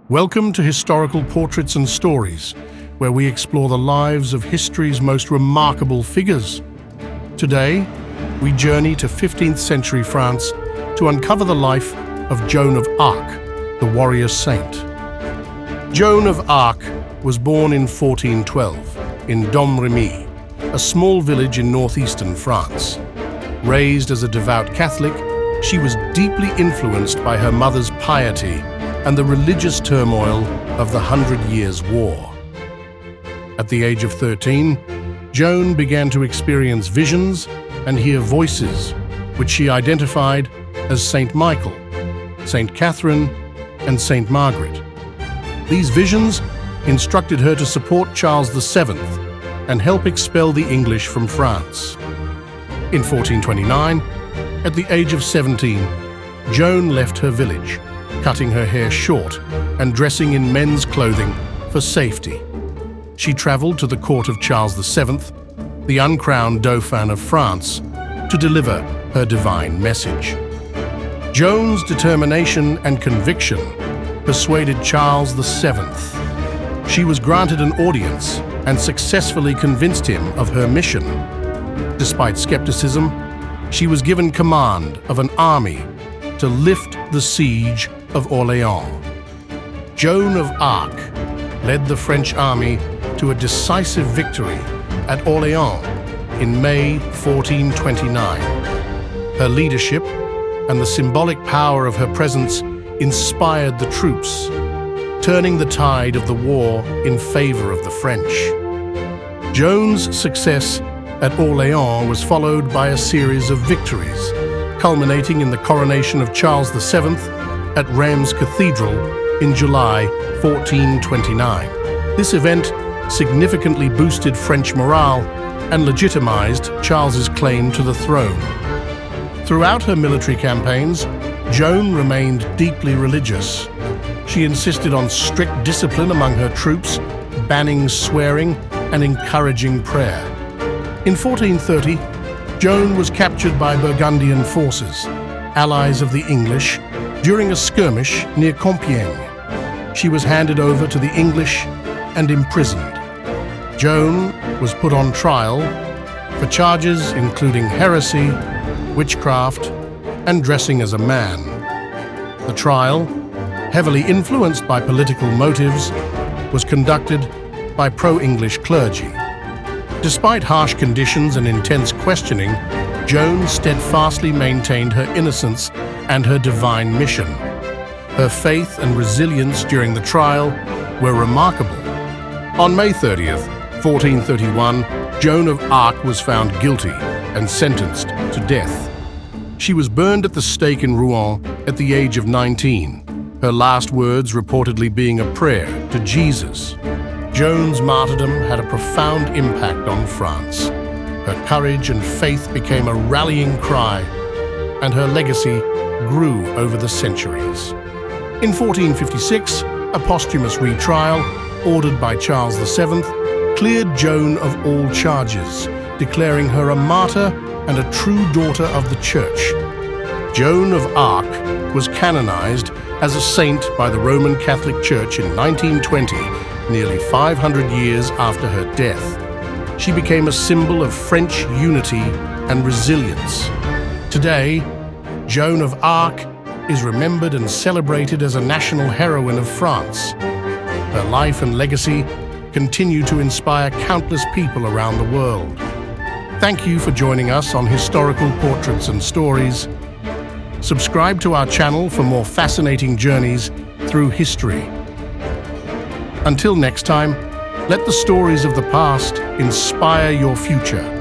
Welcome to Historical Portraits and Stories, where we explore the lives of history's most remarkable figures. Today, we journey to 15th century France to uncover the life of Joan of Arc, the warrior saint. Joan of Arc was born in 1412 in Domremy, a small village in northeastern France. Raised as a devout Catholic, she was deeply influenced by her mother's piety and the religious turmoil of the 100 Years' War. At the age of 13, Joan began to experience visions and hear voices, which she identified as Saint Michael, Saint Catherine, and Saint Margaret. These visions instructed her to support Charles VII and help expel the English from France. In 1429, at the age of 17, Joan left her village, cutting her hair short and dressing in men's clothing for safety. She traveled to the court of Charles VII, the uncrowned Dauphin of France, to deliver her divine message. Joan's determination and conviction persuaded Charles VII. She was granted an audience and successfully convinced him of her mission. Despite skepticism, she was given command of an army to lift the siege of Orléans. Joan of Arc led the French army to a decisive victory at Orléans in May 1429. Her leadership and the symbolic power of her presence inspired the troops, turning the tide of the war in favor of the French. Joan's success at Orléans was followed by a series of victories, culminating in the coronation of Charles VII at Reims Cathedral in July 1429. This event significantly boosted French morale and legitimized Charles's claim to the throne. Throughout her military campaigns, Joan remained deeply religious. She insisted on strict discipline among her troops, banning swearing and encouraging prayer. In 1430, Joan was captured by Burgundian forces, allies of the English, during a skirmish near Compiègne. She was handed over to the English and imprisoned. Joan was put on trial for charges including heresy, witchcraft, and dressing as a man. The trial, heavily influenced by political motives, was conducted by pro-English clergy. Despite harsh conditions and intense questioning, Joan steadfastly maintained her innocence and her divine mission. Her faith and resilience during the trial were remarkable. On May 30th, 1431, Joan of Arc was found guilty and sentenced to death. She was burned at the stake in Rouen at the age of 19, her last words reportedly being a prayer to Jesus. Joan's martyrdom had a profound impact on France. Her courage and faith became a rallying cry, and her legacy grew over the centuries. In 1456, a posthumous retrial, ordered by Charles VII, cleared Joan of all charges, declaring her a martyr and a true daughter of the Church. Joan of Arc was canonized as a saint by the Roman Catholic Church in 1920, nearly 500 years after her death. She became a symbol of French unity and resilience. Today, Joan of Arc is remembered and celebrated as a national heroine of France. Her life and legacy continue to inspire countless people around the world. Thank you for joining us on Historical Portraits and Stories. Subscribe to our channel for more fascinating journeys through history. Until next time, let the stories of the past inspire your future.